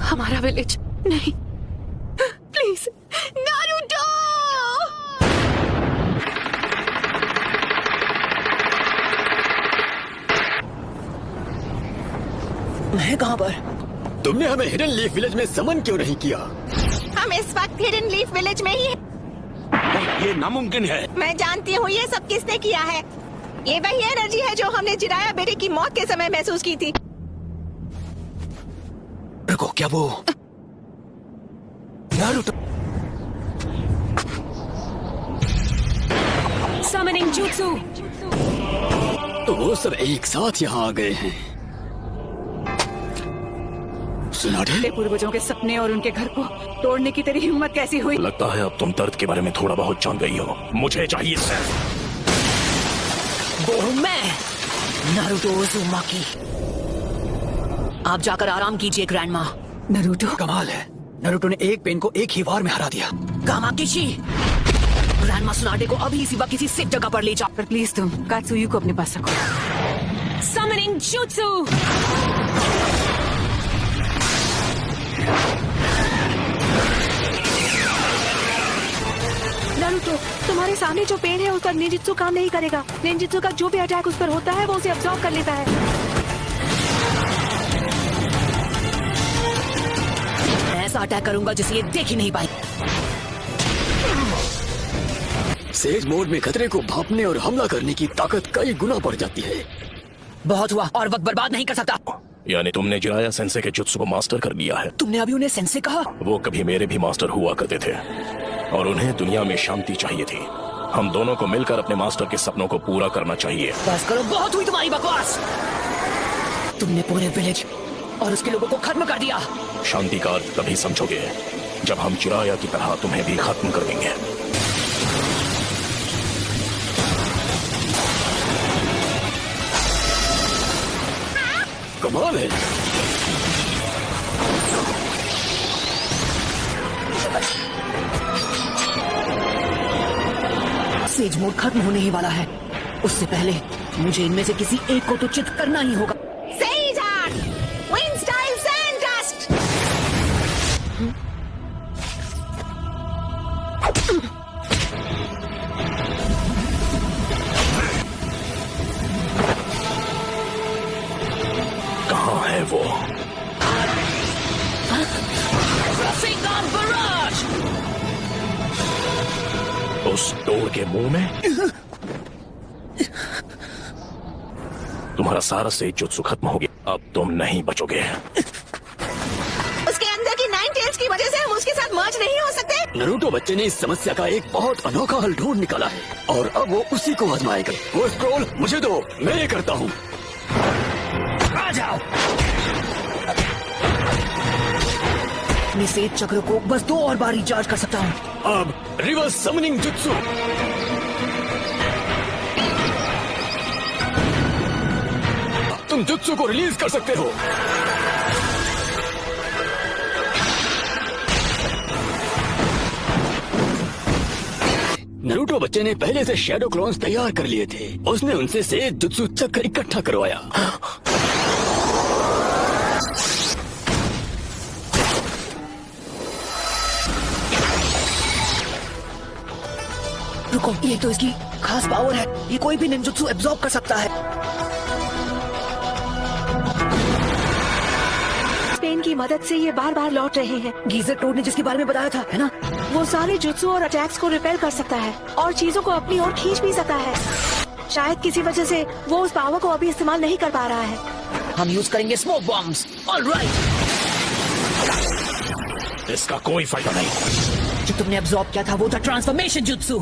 हमारा विलेज नहीं, please Naruto. मैं कहाँ पर? तुमने हमें हिडन लीफ विलेज में समन क्यों नहीं किया? हम इस वक्त हिडन लीफ विलेज में ही हैं। ये नामुमकिन है। मैं जानती हूँ ये सब किसने किया है। ये वही एनर्जी है जो हमने जिराया बेटे की मौत के समय महसूस की थी। रुको, क्या वो नारुतो? Summoning jutsu. तो वो सब एक साथ यहाँ आ गए हैं। सुनाडे, पूर्वजों के सपने और उनके घर को तोड़ने की तेरी हिम्मत कैसी हुई? लगता है अब तुम दर्द के बारे में थोड़ा बहुत जान गई हो। मुझे चाहिए सर। वो हूँ मैं, नारुतो उज़ुमाकी। आप जाकर आराम कीजिए ग्रैंडमा। नारुतो, कमाल है, नारुतो ने एक पेन को एक ही वार में हरा दिया। कामाकिशी, ग्रैंडमा सुनाडे को अभी इसी वक्त किसी सेफ जगह पर ले जाओ। पर प्लीज तुम कात्सुयु को अपने पास रखो। Summoning jutsu. नारुतो, तुम्हारे सामने जो पेड़ है उस पर निंजित्सु काम नहीं करेगा। निंजित्सु का जो भी अटैक उस पर होता है वो उसे अब्सॉर्ब कर लेता है। ऐसा अटैक करूंगा जिसे ये देख ही नहीं पाई। सेज मोड में खतरे को भांपने और हमला करने की ताकत कई गुना बढ़ जाती है। बहुत हुआ, और वक्त बर्बाद नहीं कर सकता। यानी तुमने जिराया सेंसे के जुत्सु को मास्टर कर लिया है। तुमने अभी उन्हें सेंसे कहा? वो कभी मेरे भी मास्टर हुआ करते थे और उन्हें दुनिया में शांति चाहिए थी। हम दोनों को मिलकर अपने मास्टर के सपनों को पूरा करना चाहिए। बस करो, बहुत हुई तुम्हारी बकवास। तुमने पूरे विलेज और उसके लोगों को खत्म कर दिया। शांति का अर्थ तभी समझोगे जब हम जिराया की तरह तुम्हें भी खत्म कर देंगे। कमाल है। सेज मोड खत्म होने ही वाला है। उससे पहले मुझे इनमें से किसी एक को तो चित करना ही होगा। Says art, wind style sand dust. कहाँ है वो? Rasengan Barrage! उस डोर के मुंह में? तुम्हारा सारा से जुत्सु खत्म हो गया। अब तुम नहीं बचोगे। उसके अंदर की 9 टेल्स की वजह से हम उसके साथ मर्ज नहीं हो सकते। नारुतो बच्चे ने इस समस्या का एक बहुत अनोखा हल ढूंढ निकाला है और अब वो उसी को आजमाएगा। वो स्क्रॉल मुझे दो, मैं ये करता हूँ। आ जाओ। अपने सेज चक्र को बस 2 और बार रिचार्ज कर सकता हूँ। अब रिवर्स समनिंग जुत्सु। तुम जुत्सु को रिलीज कर सकते हो। नारुतो बच्चे ने पहले से शैडो क्लोन्स तैयार कर लिए थे। उसने उनसे सेज जुत्सु चक्र इकट्ठा करवाया। रुको, ये तो इसकी खास पावर है। ये कोई भी निंजुत्सु एब्जॉर्ब कर सकता है। पेन की मदद से ये बार बार लौट रहे हैं। गीजर टोड ने जिसके बारे में बताया था, है ना? वो सारे जुत्सु और अटैक्स को रिपेल कर सकता है और चीजों को अपनी ओर खींच भी सकता है। शायद किसी वजह से वो उस पावर को अभी इस्तेमाल नहीं कर पा रहा है। हम यूज करेंगे स्मोक बॉम्ब्स। ऑलराइट। इसका कोई फायदा नहीं। जो तुमने एब्जॉर्ब किया था वो था ट्रांसफॉर्मेशन जुत्सु।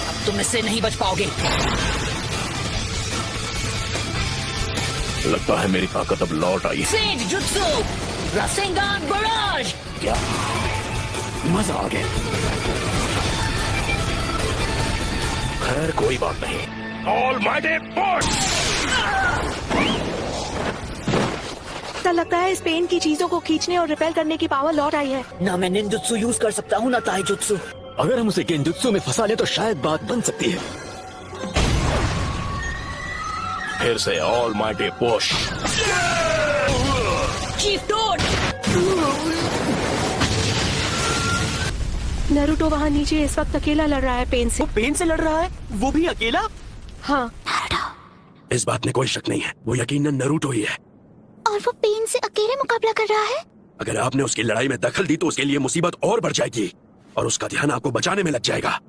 अब तुम इससे नहीं बच पाओगे। लगता है मेरी ताकत अब लौट आई। सेज जुत्सु, रासेंगान बराज। क्या मजा आ गया। खैर कोई बात नहीं। Almighty push. ऐसा लगता है इस पेन की चीजों को खींचने और रिपेल करने की पावर लौट आई है। ना मैं निंजुत्सु यूज कर सकता हूँ ना ताइजुत्सु। अगर हम उसे गेंजुत्सु में फंसा ले तो शायद बात बन सकती है। फिर से ऑल माइटी पुश। चीफ डोड। नारुतो वहाँ नीचे इस वक्त अकेला लड़ रहा है पेन से। पेन से लड़ रहा है, वो भी अकेला। हाँ, इस बात में कोई शक नहीं है, वो यकीनन नारुतो ही है। और वो पेन से अकेले मुकाबला कर रहा है। अगर आपने उसकी लड़ाई में दखल दी तो उसके लिए मुसीबत और बढ़ जाएगी और उसका ध्यान आपको बचाने में लग जाएगा।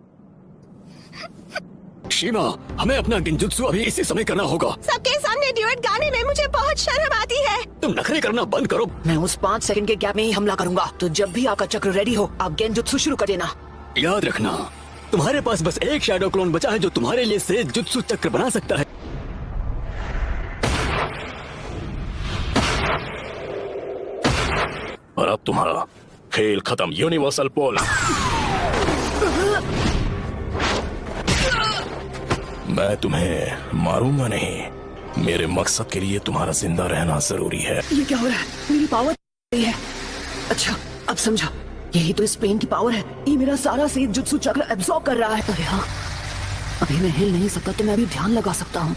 शीमा, हमें अपना गिंजुत्सु अभी इसी समय करना होगा। सबके सामने ड्यूएट गाने में मुझे बहुत शर्म आती है। तुम नखरे करना बंद करो। मैं उस 5 सेकंड के गैप में ही हमला करूंगा, तो जब भी आपका चक्र रेडी हो आप गेंजुत्सु शुरू कर देना। याद रखना, तुम्हारे पास बस एक शैडो क्लोन बचा है जो तुम्हारे लिए से जुत्सु चक्र बना सकता है। और अब तुम्हारा खेल खत्म। यूनिवर्सल पोल। मैं तुम्हें मारूंगा नहीं। मेरे मकसद के लिए तुम्हारा जिंदा रहना जरूरी है। ये क्या हो रहा है? मेरी पावर है। अच्छा, अब समझा। यही तो इस पेन की पावर है। ये मेरा सारा सेज जुत्सु चक्र एब्सॉर्ब कर रहा है। अरे हाँ, अभी मैं हिल नहीं सकता तो मैं अभी ध्यान लगा सकता हूँ।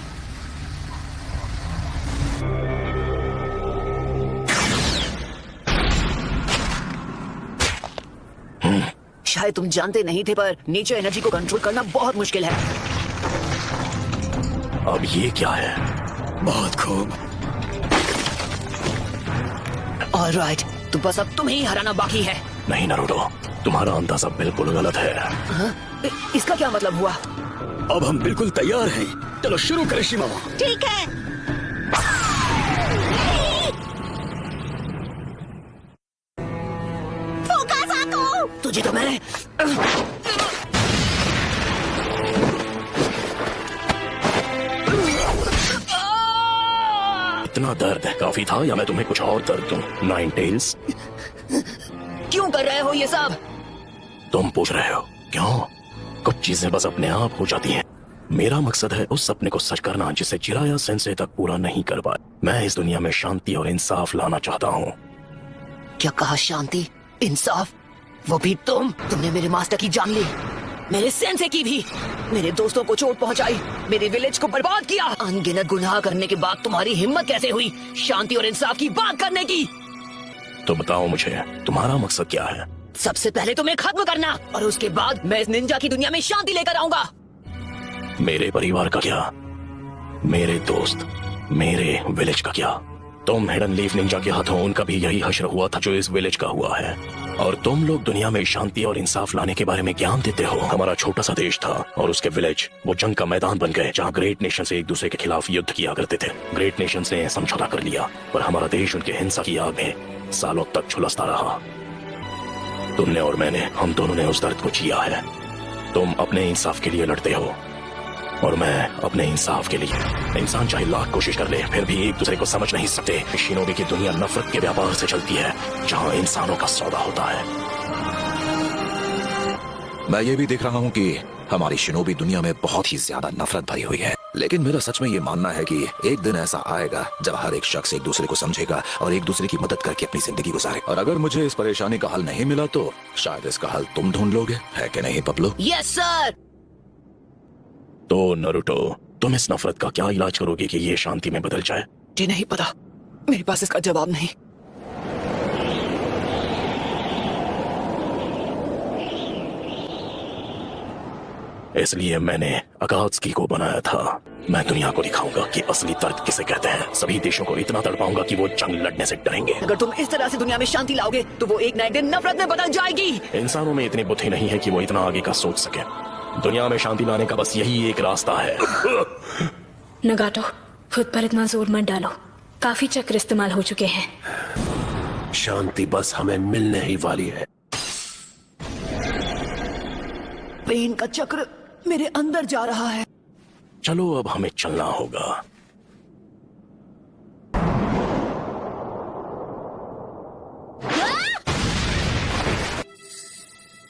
शायद तुम जानते नहीं थे, पर नेचर एनर्जी को कंट्रोल करना बहुत मुश्किल है। अब ये क्या है? बहुत खूब। ऑलराइट, तो बस अब तुम्हें ही हराना बाकी है। नहीं नारुतो, तुम्हारा अंदाजा बिल्कुल गलत है। हाँ? इसका क्या मतलब हुआ? अब हम बिल्कुल तैयार हैं। चलो शुरू करें शीमा। ठीक है। फोकस आको। तुझे तो मैंने इतना दर्द काफी था या मैं तुम्हें कुछ और दर्द दूं? 9 टेल्स, क्यों कर रहे हो ये सब? तुम पूछ रहे हो क्यों? कुछ चीजें बस अपने आप हो जाती हैं। मेरा मकसद है उस सपने को सच करना जिसे जिराया सेंसे तक पूरा नहीं कर पाया। मैं इस दुनिया में शांति और इंसाफ लाना चाहता हूँ। क्या कहा? शांति, इंसाफ? वो भी तुमने मेरे मास्टर की जान ली, मेरे सेंसे की भी, मेरे दोस्तों को चोट पहुंचाई, मेरे विलेज को बर्बाद किया। अनगिनत गुनाह करने के बाद तुम्हारी हिम्मत कैसे हुई शांति और इंसाफ की बात करने की? तो बताओ मुझे, तुम्हारा मकसद क्या है? सबसे पहले तुम्हें खत्म करना, और उसके बाद मैं इस निंजा की दुनिया में शांति लेकर आऊंगा। मेरे परिवार का क्या? मेरे दोस्त, मेरे विलेज का क्या? तुम हिडन लीफ निंजा के हाथों उनका भी यही हश्र हुआ था जो इस विलेज का हुआ है, और तुम लोग दुनिया में शांति और इंसाफ लाने के बारे में ज्ञान देते हो। हमारा छोटा सा देश था और उसके विलेज वो जंग का मैदान बन गए जहाँ ग्रेट नेशन से एक दूसरे के खिलाफ युद्ध किया करते थे। ग्रेट नेशन ने समझौता कर लिया, पर हमारा देश उनके हिंसा की आग में सालों तक झुलसता रहा। तुमने और मैंने, हम दोनों ने उस दर्द को जिया है। तुम अपने इंसाफ के लिए लड़ते हो और मैं अपने इंसाफ के लिए। इंसान चाहे लाख कोशिश कर ले फिर भी एक दूसरे को समझ नहीं सकते। शिनोबी की दुनिया नफरत के व्यापार से चलती है जहाँ इंसानों का सौदा होता है। मैं ये भी देख रहा हूँ कि हमारी शिनोबी दुनिया में बहुत ही ज्यादा नफरत भरी हुई है, लेकिन मेरा सच में ये मानना है कि एक दिन ऐसा आएगा जब हर एक शख्स एक दूसरे को समझेगा और एक दूसरे की मदद करके अपनी जिंदगी गुजारे। और अगर मुझे इस परेशानी का हल नहीं मिला तो शायद इसका हल तुम ढूंढ लोगे, है कि नहीं पपलू? Yes sir. तो नारुतो, तुम इस नफरत का क्या इलाज करोगे कि ये शांति में बदल जाए? जी नहीं पता, मेरे पास इसका जवाब नहीं। इसलिए मैंने अकात्सुकी को बनाया था। मैं दुनिया को दिखाऊंगा कि असली दर्द किसे कहते हैं। सभी देशों को इतना तड़पाऊंगा कि वो जंग लड़ने से डरेंगे। अगर तुम इस तरह से दुनिया में शांति लाओगे तो वो एक नए दिन नफरत में बदल जाएगी। इंसानों में इतनी बुद्धि नहीं है कि वो इतना आगे का सोच सके। दुनिया में शांति लाने का बस यही एक रास्ता है। नगाटो, खुद पर इतना जोर मत डालो, काफी चक्र इस्तेमाल हो चुके हैं। शांति बस हमें मिलने ही वाली है। पेन का चक्र मेरे अंदर जा रहा है। चलो अब हमें चलना होगा।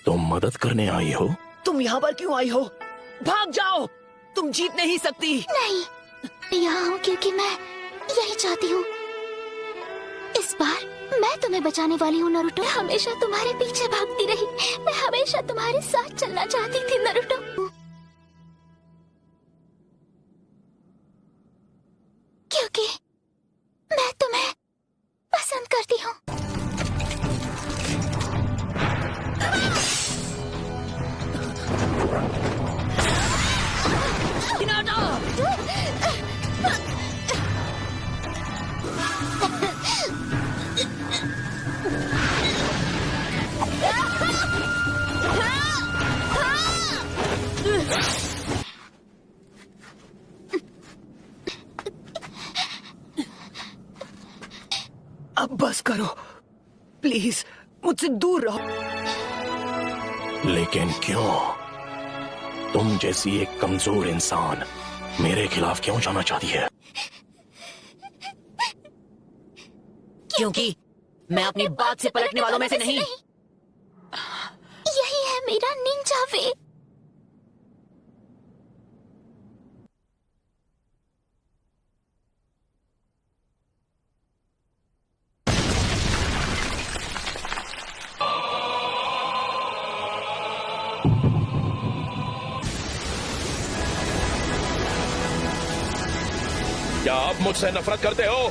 तुम मदद करने आई हो? तुम यहाँ पर क्यों आई हो? भाग जाओ, तुम जीत नहीं सकती। नहीं, यहाँ हूँ क्योंकि मैं यही चाहती हूँ। इस बार मैं तुम्हें बचाने वाली हूँ नारुतो। मैं हमेशा तुम्हारे पीछे भागती रही, मैं हमेशा तुम्हारे साथ चलना चाहती थी नारुतो। क्योंकि मैं तुम्हें पसंद करती हूँ। अब बस करो प्लीज, मुझसे दूर रहो। लेकिन क्यों? तुम जैसी एक कमजोर इंसान मेरे खिलाफ क्यों जाना चाहती है? क्योंकि मैं अपनी बात से पलटने वालों में से नहीं। यही है मेरा निंजा वे। क्या आप मुझसे नफरत करते हो?